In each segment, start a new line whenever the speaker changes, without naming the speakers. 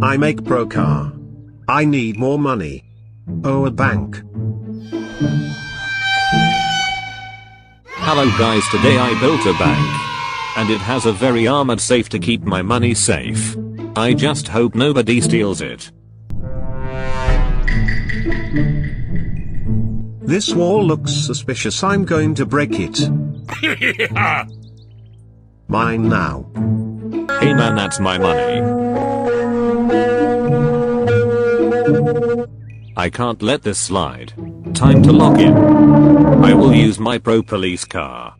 I make pro car. I need more money. Oh, a bank.
Hello guys, today I built a bank. And it has a very armored safe to keep my money safe. I just hope nobody steals it.
This wall looks suspicious. I'm going to break it. Mine now.
Hey man, that's my money. I can't let this slide. Time to log in. I will use my pro police car.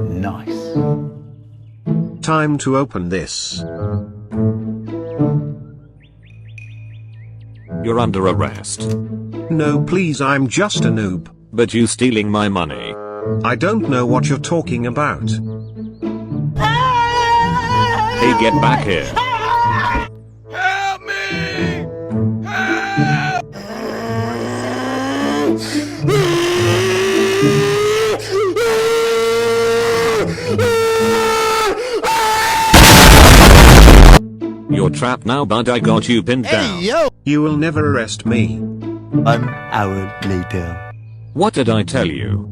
Nice.
Time to open this.
You're under arrest.
No, please, I'm just a noob.
But you stealing my money.
I don't know what you're talking about.
Hey, get back here.
Help me!
You're trapped now, but I got you pinned down.
Yo!
You will never arrest me.
1 hour later.
What did I tell you?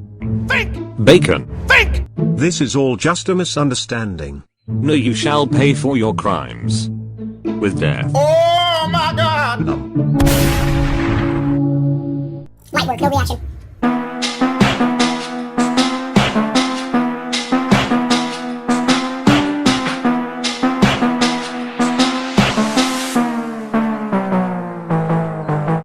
Think!
Bacon.
Think!
This is all just a misunderstanding.
No, you shall pay for your crimes. With death.
Oh my god!
Num.
Light work, no reaction.